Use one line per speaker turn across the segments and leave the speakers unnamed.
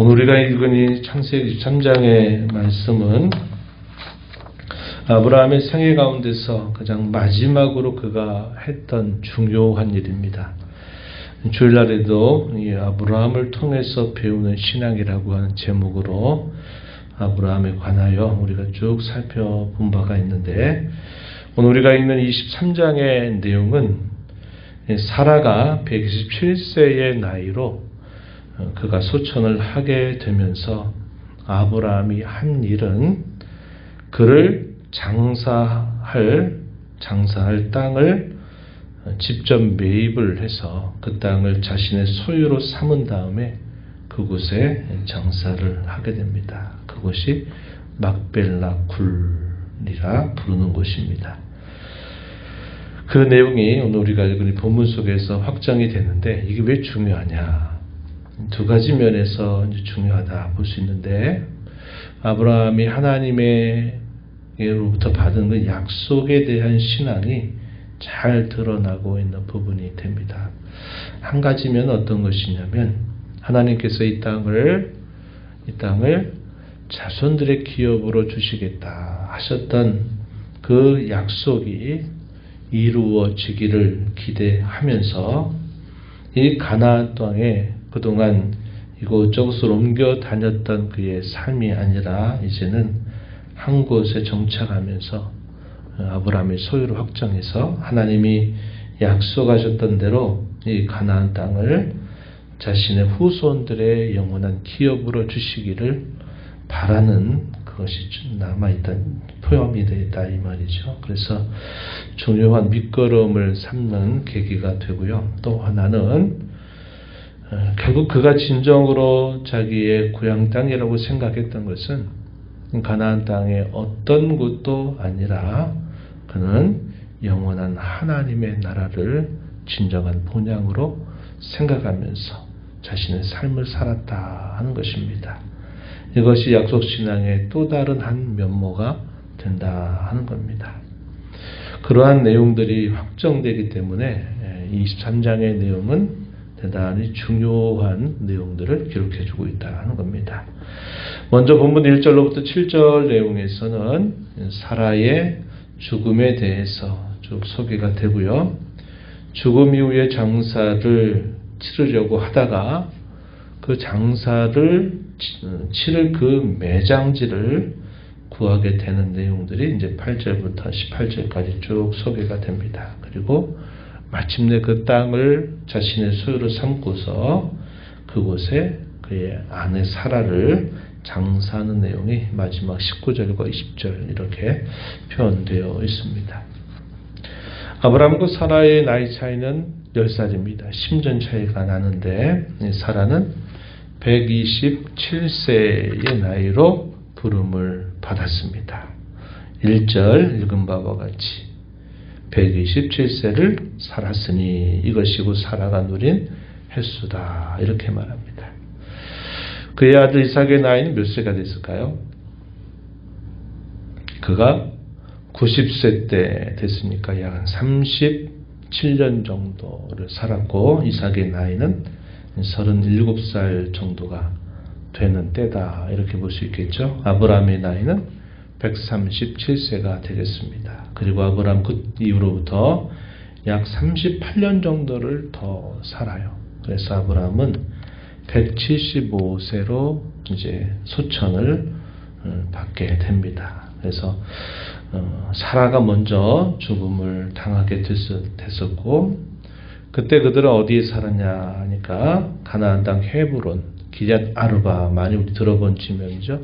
오늘 우리가 읽은 이 창세기 23장의 말씀은 아브라함의 생애 가운데서 가장 마지막으로 그가 했던 중요한 일입니다. 주일날에도 이 아브라함을 통해서 배우는 신앙이라고 하는 제목으로 아브라함에 관하여 우리가 쭉 살펴본 바가 있는데, 오늘 우리가 읽는 23장의 내용은 사라가 127세의 나이로 그가 소천을 하게 되면서 아브라함이 한 일은 그를 장사할 땅을 직접 매입을 해서 그 땅을 자신의 소유로 삼은 다음에 그곳에 장사를 하게 됩니다. 그곳이 막벨라 굴이라 부르는 곳입니다. 그 내용이 오늘 우리가 읽은 본문 속에서 확정이 되는데, 이게 왜 중요하냐? 두 가지 면에서 이제 중요하다 볼 수 있는데, 아브라함이 하나님으로부터 받은 그 약속에 대한 신앙이 잘 드러나고 있는 부분이 됩니다. 한 가지면 어떤 것이냐면, 하나님께서 이 땅을 자손들의 기업으로 주시겠다 하셨던 그 약속이 이루어지기를 기대하면서 이 가나안 땅에 그동안 이곳저곳을 옮겨 다녔던 그의 삶이 아니라 이제는 한 곳에 정착하면서 아브라함의 소유를 확정해서 하나님이 약속하셨던 대로 이 가나안 땅을 자신의 후손들의 영원한 기업으로 주시기를 바라는 그것이 남아있던 포함이 되어 있다 이 말이죠. 그래서 중요한 밑거름을 삼는 계기가 되고요. 또 하나는 결국 그가 진정으로 자기의 고향 땅이라고 생각했던 것은 가나안 땅의 어떤 곳도 아니라 그는 영원한 하나님의 나라를 진정한 본향으로 생각하면서 자신의 삶을 살았다 하는 것입니다. 이것이 약속신앙의 또 다른 한 면모가 된다 하는 겁니다. 그러한 내용들이 확정되기 때문에 23장의 내용은 대단히 중요한 내용들을 기록해주고 있다 하는 겁니다. 먼저 본문 1절로부터 7절 내용에서는 사라의 죽음에 대해서 쭉 소개가 되고요. 죽음 이후에 장사를 치르려고 하다가 그 장사를 치를 그 매장지를 구하게 되는 내용들이 이제 8절부터 18절까지 쭉 소개가 됩니다. 그리고 마침내 그 땅을 자신의 소유로 삼고서 그곳에 그의 아내 사라를 장사하는 내용이 마지막 19절과 20절 이렇게 표현되어 있습니다. 아브라함과 사라의 나이 차이는 10살입니다. 10년 차이가 나는데 사라는 127세의 나이로 부름을 받았습니다. 1절 읽은 바와 같이 127세를 살았으니 이것이고 사라가 누린 횟수다 이렇게 말합니다. 그의 아들 이삭의 나이는 몇 세가 됐을까요? 그가 90세 때 됐으니까 약 37년 정도를 살았고, 이삭의 나이는 37살 정도가 되는 때다 이렇게 볼 수 있겠죠. 아브라함의 나이는 137세가 되겠습니다. 그리고 아브라함 그 이후로부터 약 38년 정도를 더 살아요. 그래서 아브라함은 175세로 이제 소천을 받게 됩니다. 그래서 사라가 먼저 죽음을 당하게 됐었고, 그때 그들은 어디에 살았냐 하니까 가나안 땅 헤브론, 기럇 아르바, 많이 우리 들어본 지명이죠.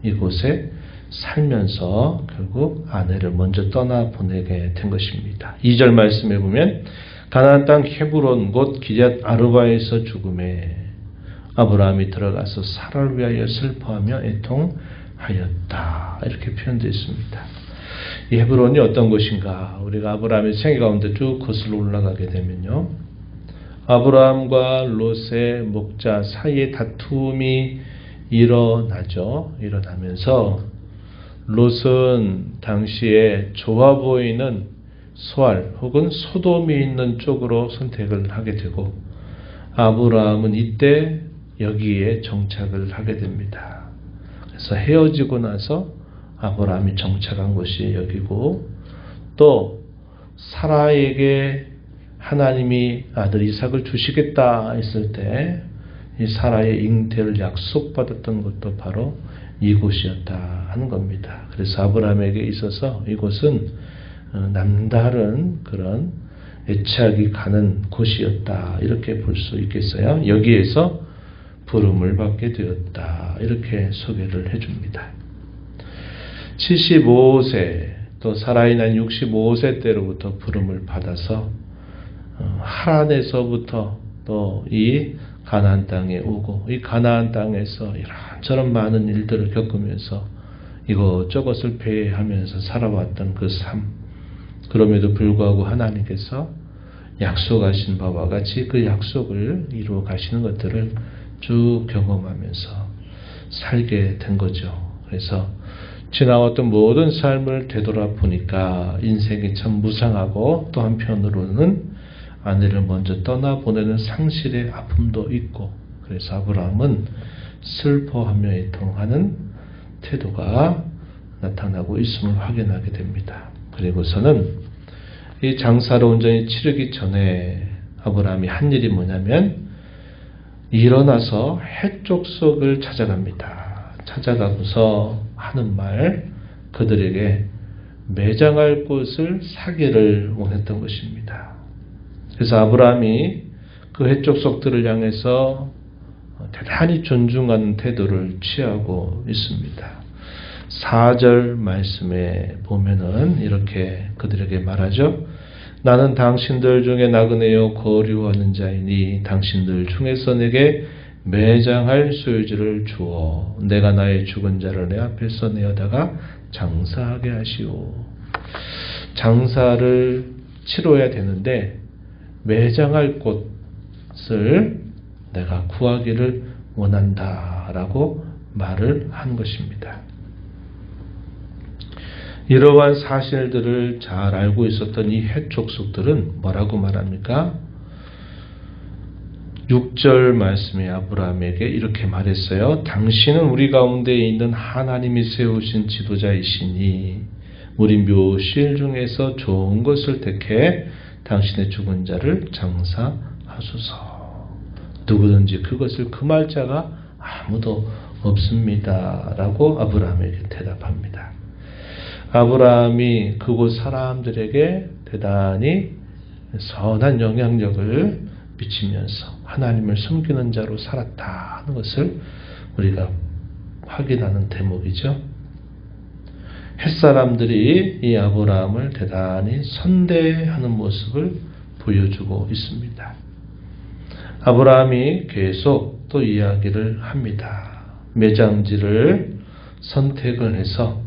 이곳에 살면서 결국 아내를 먼저 떠나보내게 된 것입니다. 2절 말씀에 보면 가나안 땅 헤브론 곧 기럇 아르바에서 죽음에 아브라함이 들어가서 사라를 위하여 슬퍼하며 애통하였다 이렇게 표현되어 있습니다. 이 헤브론이 어떤 곳인가? 우리가 아브라함의 생애 가운데 쭉 거슬러 올라가게 되면요, 아브라함과 롯의 목자 사이에 다툼이 일어나면서 롯은 당시에 좋아 보이는 소알 혹은 소돔이 있는 쪽으로 선택을 하게 되고, 아브라함은 이때 여기에 정착을 하게 됩니다. 그래서 헤어지고 나서 아브라함이 정착한 곳이 여기고, 또 사라에게 하나님이 아들 이삭을 주시겠다 했을 때 이 사라의 잉태를 약속받았던 것도 바로 이곳이었다 하는 겁니다. 그래서 아브라함에게 있어서 이곳은 남다른 그런 애착이 가는 곳이었다, 이렇게 볼 수 있겠어요. 여기에서 부름을 받게 되었다, 이렇게 소개를 해줍니다. 75세 또 사라의 난 65세 때로부터 부름을 받아서 하란에서부터 또 이 가나안 땅에 오고, 이 가나안 땅에서 이런저런 많은 일들을 겪으면서 이것저것을 배회하면서 살아왔던 그 삶, 그럼에도 불구하고 하나님께서 약속하신 바와 같이 그 약속을 이루어 가시는 것들을 쭉 경험하면서 살게 된 거죠. 그래서 지나왔던 모든 삶을 되돌아보니까 인생이 참 무상하고, 또 한편으로는 아내를 먼저 떠나보내는 상실의 아픔도 있고, 그래서 아브라함은 슬퍼하며 애통하는 태도가 나타나고 있음을 확인하게 됩니다. 그리고서는 이 장사를 온전히 치르기 전에 아브라함이 한 일이 뭐냐면, 일어나서 해족속을 찾아갑니다. 찾아가고서 하는 말, 그들에게 매장할 곳을 사기를 원했던 것입니다. 그래서 아브라함이 그 해족속들을 향해서 대단히 존중하는 태도를 취하고 있습니다. 4절 말씀에 보면은 이렇게 그들에게 말하죠. 나는 당신들 중에 나그네요 거류하는 자이니 당신들 중에서 내게 매장할 소유지를 주어 내가 나의 죽은 자를 내 앞에서 내어다가 장사하게 하시오. 장사를 치러야 되는데 매장할 곳을 내가 구하기를 원한다라고 말을 한 것입니다. 이러한 사실들을 잘 알고 있었던 이 헷족속들은 뭐라고 말합니까? 6절 말씀에 아브라함에게 이렇게 말했어요. 당신은 우리 가운데 있는 하나님이 세우신 지도자이시니 우리 묘실 중에서 좋은 것을 택해 당신의 죽은 자를 장사하소서. 누구든지 그것을 금할 자가 아무도 없습니다. 라고 아브라함에게 대답합니다. 아브라함이 그곳 사람들에게 대단히 선한 영향력을 미치면서 하나님을 섬기는 자로 살았다는 것을 우리가 확인하는 대목이죠. 햇사람들이 이 아브라함을 대단히 선대하는 모습을 보여주고 있습니다. 아브라함이 계속 또 이야기를 합니다. 매장지를 선택을 해서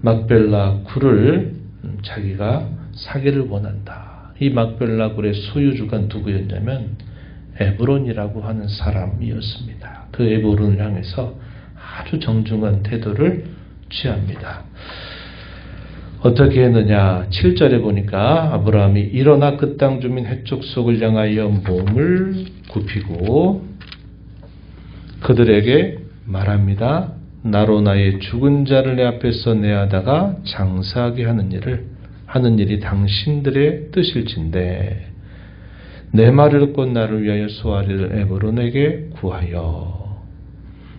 막벨라 굴을 자기가 사기를 원한다. 이 막벨라 굴의 소유주가 누구였냐면 에브론이라고 하는 사람이었습니다. 그 에브론을 향해서 아주 정중한 태도를 취합니다. 어떻게 했느냐? 7절에 보니까 아브라함이 일어나 그 땅 주민 헷족속을 향하여 몸을 굽히고 그들에게 말합니다. 나로 나의 죽은 자를 내 앞에서 내하다가 장사하게 하는 일이 당신들의 뜻일진데 내 말을 듣고 나를 위하여 소아리를 에브론에게 구하여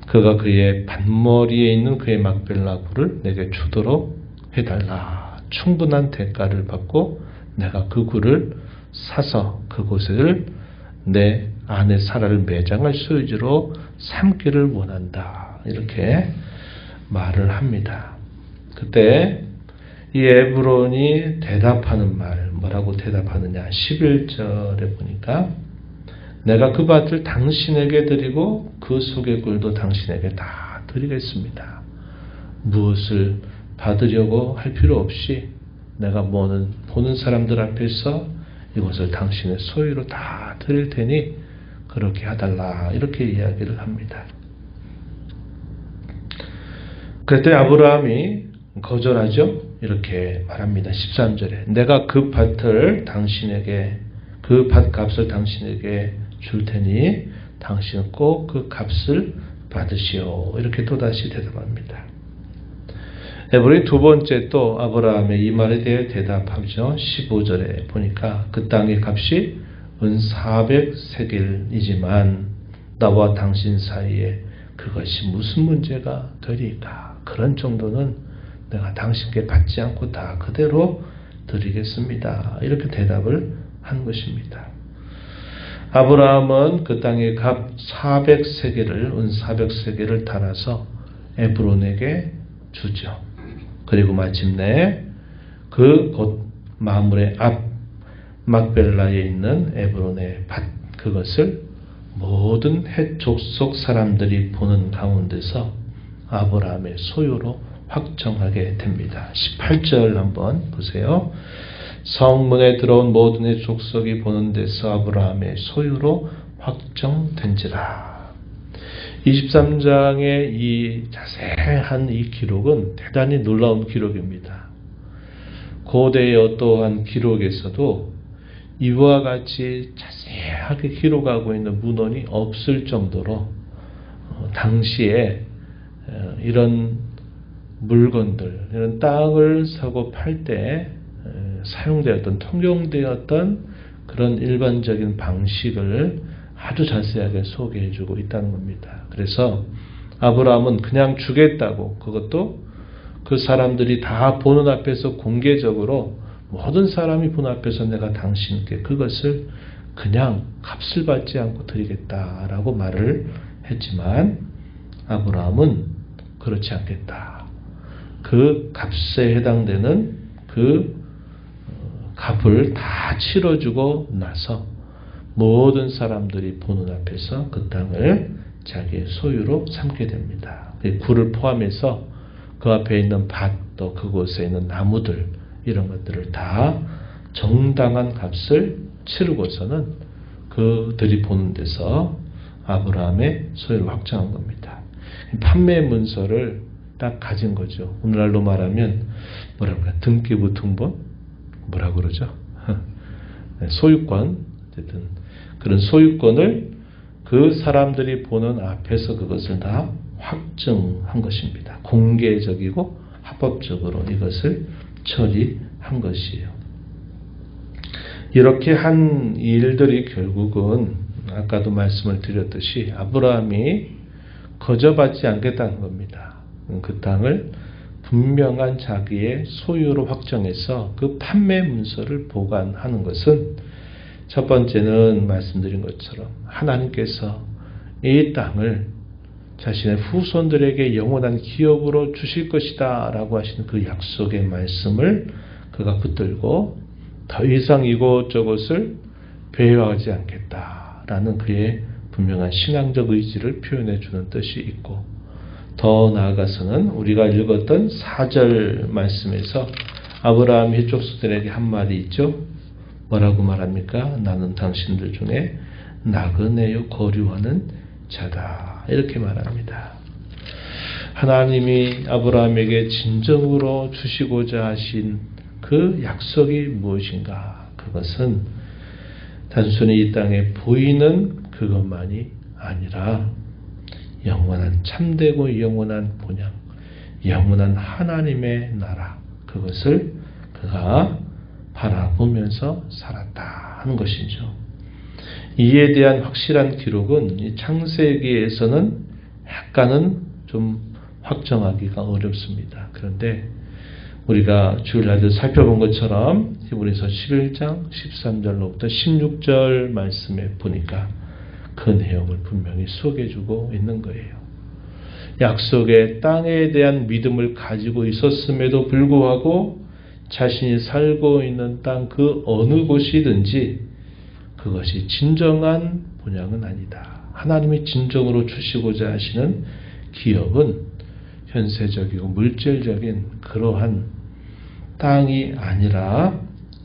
그가 그의 밭머리에 있는 그의 막벨라 굴을 내게 주도록 해달라. 충분한 대가를 받고 내가 그 굴을 사서 그곳을 내 아내 사라를 매장할 소유지로 삼기를 원한다. 이렇게 말을 합니다. 그때 이 에브론이 대답하는 말, 뭐라고 대답하느냐? 11절에 보니까 내가 그 밭을 당신에게 드리고 그 속의 굴도 당신에게 다 드리겠습니다. 무엇을 받으려고 할 필요 없이 내가 보는 사람들 앞에서 이것을 당신의 소유로 다 드릴 테니 그렇게 해달라. 이렇게 이야기를 합니다. 그때 아브라함이 거절하죠. 이렇게 말합니다. 13절에 내가 그 밭을 당신에게 그 밭값을 당신에게 줄 테니 당신은 꼭 그 값을 받으시오. 이렇게 또다시 대답합니다. 에브리 두 번째 또 아브라함의 이 말에 대해 대답하죠. 15절에 보니까 그 땅의 값이 은 400세겔이지만 나와 당신 사이에 그것이 무슨 문제가 되리까. 그런 정도는 내가 당신께 받지 않고 다 그대로 드리겠습니다. 이렇게 대답을 한 것입니다. 아브라함은 그 땅의 값 400세겔을 은 400세겔을 달아서 에브론에게 주죠. 그리고 마침내 그 곧 마물의 앞 막벨라에 있는 에브론의 밭 그것을 모든 헷 족속 사람들이 보는 가운데서 아브라함의 소유로 확정하게 됩니다. 18절 한번 보세요. 성문에 들어온 모든 헷 족속이 보는 데서 아브라함의 소유로 확정된지라. 23장의 이 자세한 이 기록은 대단히 놀라운 기록입니다. 고대의 어떠한 기록에서도 이와 같이 자세하게 기록하고 있는 문헌이 없을 정도로 당시에 이런 물건들, 이런 땅을 사고 팔 때 사용되었던, 통용되었던 그런 일반적인 방식을 아주 자세하게 소개해주고 있다는 겁니다. 그래서 아브라함은 그냥 주겠다고, 그것도 그 사람들이 다 보는 앞에서 공개적으로 모든 사람이 보는 앞에서 내가 당신께 그것을 그냥 값을 받지 않고 드리겠다라고 말을 했지만 아브라함은 그렇지 않겠다. 그 값에 해당되는 그 값을 다 치러주고 나서 모든 사람들이 보는 앞에서 그 땅을 자기의 소유로 삼게 됩니다. 굴을 포함해서 그 앞에 있는 밭, 또 그곳에 있는 나무들, 이런 것들을 다 정당한 값을 치르고서는 그들이 보는 데서 아브라함의 소유를 확정한 겁니다. 판매 문서를 딱 가진 거죠. 오늘날로 말하면 뭐라고 해요? 등기부등본? 뭐라고 그러죠? 소유권. 어쨌든 그런 소유권을 그 사람들이 보는 앞에서 그것을 다 확정한 것입니다. 공개적이고 합법적으로 이것을 처리한 것이에요. 이렇게 한 일들이 결국은 아까도 말씀을 드렸듯이 아브라함이 거저받지 않겠다는 겁니다. 그 땅을 분명한 자기의 소유로 확정해서 그 판매 문서를 보관하는 것은 첫 번째는 말씀드린 것처럼 하나님께서 이 땅을 자신의 후손들에게 영원한 기업으로 주실 것이다 라고 하시는 그 약속의 말씀을 그가 붙들고 더 이상 이곳저곳을 배회하지 않겠다라는 그의 분명한 신앙적 의지를 표현해 주는 뜻이 있고, 더 나아가서는 우리가 읽었던 4절 말씀에서 아브라함 족속들에게 한 말이 있죠. 뭐라고 말합니까? 나는 당신들 중에 나그네요 거류하는 자다. 이렇게 말합니다. 하나님이 아브라함에게 진정으로 주시고자 하신 그 약속이 무엇인가? 그것은 단순히 이 땅에 보이는 그것만이 아니라 영원한 참되고 영원한 본향, 영원한 하나님의 나라, 그것을 그가 바라보면서 살았다 하는 것이죠. 이에 대한 확실한 기록은 이 창세기에서는 약간은 좀 확정하기가 어렵습니다. 그런데 우리가 주일날 살펴본 것처럼 히브리서 11장 13절로부터 16절 말씀에 보니까 그 내용을 분명히 소개해주고 있는 거예요. 약속의 땅에 대한 믿음을 가지고 있었음에도 불구하고 자신이 살고 있는 땅 그 어느 곳이든지 그것이 진정한 본향은 아니다. 하나님이 진정으로 주시고자 하시는 기업은 현세적이고 물질적인 그러한 땅이 아니라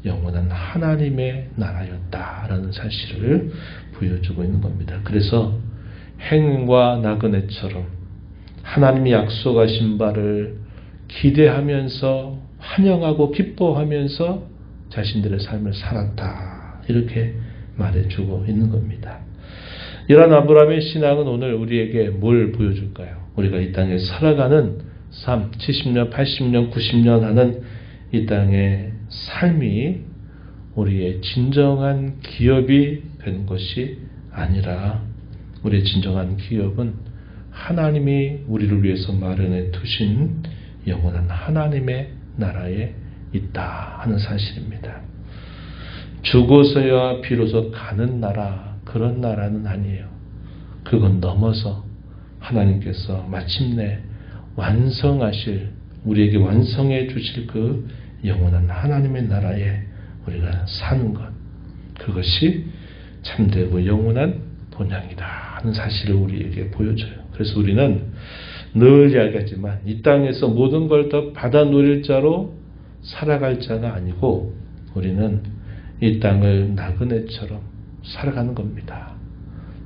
영원한 하나님의 나라였다라는 사실을 보여주고 있는 겁니다. 그래서 행과 나그네처럼 하나님이 약속하신 바를 기대하면서 환영하고 기뻐하면서 자신들의 삶을 살았다. 이렇게 말해주고 있는 겁니다. 이런 아브라함의 신앙은 오늘 우리에게 뭘 보여줄까요? 우리가 이 땅에 살아가는 삶, 70년, 80년, 90년 하는 이 땅의 삶이 우리의 진정한 기업이 되는 것이 아니라 우리의 진정한 기업은 하나님이 우리를 위해서 마련해 두신 영원한 하나님의 나라에 있다 하는 사실입니다. 죽어서야 비로소 가는 나라, 그런 나라는 아니에요. 그건 넘어서 하나님께서 마침내 완성하실, 우리에게 완성해 주실 그 영원한 하나님의 나라에 우리가 사는 것, 그것이 참되고 영원한 본향이다 하는 사실을 우리에게 보여줘요. 그래서 우리는 늘 이야기하지만 이 땅에서 모든 걸 더 받아 누릴 자로 살아갈 자가 아니고 우리는 이 땅을 나그네처럼 살아가는 겁니다.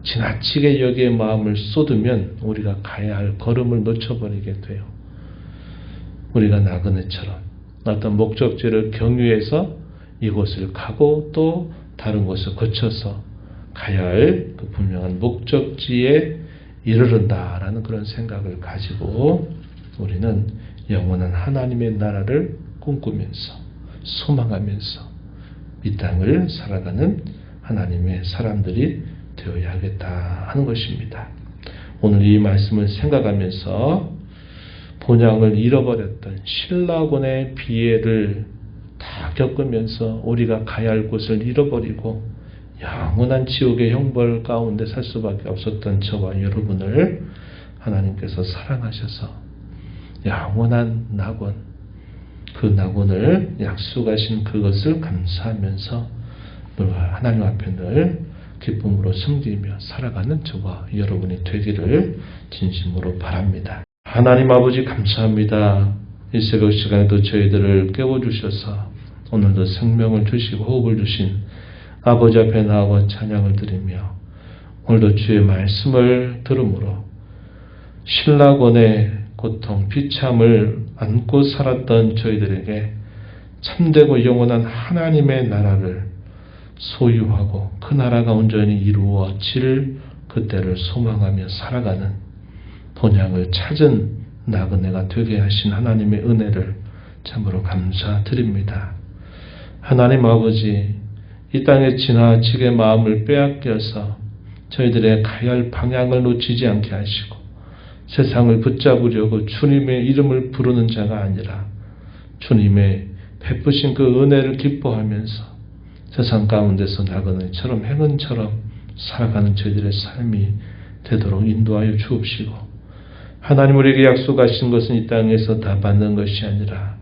지나치게 여기에 마음을 쏟으면 우리가 가야 할 걸음을 놓쳐버리게 돼요. 우리가 나그네처럼 어떤 목적지를 경유해서 이곳을 가고 또 다른 곳을 거쳐서 가야 할 그 분명한 목적지에 이르른다라는 그런 생각을 가지고 우리는 영원한 하나님의 나라를 꿈꾸면서 소망하면서 이 땅을 살아가는 하나님의 사람들이 되어야겠다 하는 것입니다. 오늘 이 말씀을 생각하면서 본향을 잃어버렸던 신라곤의 비애를 다 겪으면서 우리가 가야 할 곳을 잃어버리고 영원한 지옥의 형벌 가운데 살 수밖에 없었던 저와 여러분을 하나님께서 사랑하셔서 영원한 낙원, 그 낙원을 약속하신 그것을 감사하면서 하나님 앞에 늘 기쁨으로 섬기며 살아가는 저와 여러분이 되기를 진심으로 바랍니다. 하나님 아버지 감사합니다. 이 새벽 시간에도 저희들을 깨워주셔서 오늘도 생명을 주시고 호흡을 주신 아버지 앞에 나와 찬양을 드리며 오늘도 주의 말씀을 들음으로 신라곤의 고통, 비참을 안고 살았던 저희들에게 참되고 영원한 하나님의 나라를 소유하고 그 나라가 온전히 이루어질 그때를 소망하며 살아가는 본향을 찾은 나그네가 되게 하신 하나님의 은혜를 참으로 감사드립니다. 하나님 아버지, 이 땅에 지나치게 마음을 빼앗겨서 저희들의 가야 할 방향을 놓치지 않게 하시고 세상을 붙잡으려고 주님의 이름을 부르는 자가 아니라 주님의 베푸신 그 은혜를 기뻐하면서 세상 가운데서 나그네처럼 행은처럼 살아가는 저희들의 삶이 되도록 인도하여 주옵시고 하나님 우리에게 약속하신 것은 이 땅에서 다 받는 것이 아니라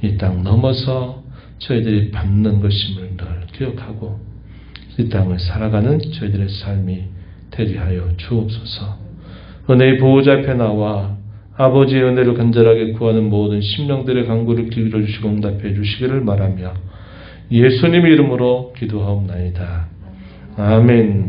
이 땅 넘어서 저희들이 받는 것임을 늘 기억하고 이 땅을 살아가는 저희들의 삶이 되게 하여 주옵소서. 은혜의 보호자 앞에 나와 아버지의 은혜를 간절하게 구하는 모든 심령들의 간구를 기울여 주시고 응답해 주시기를 바라며 예수님 이름으로 기도하옵나이다. 아멘.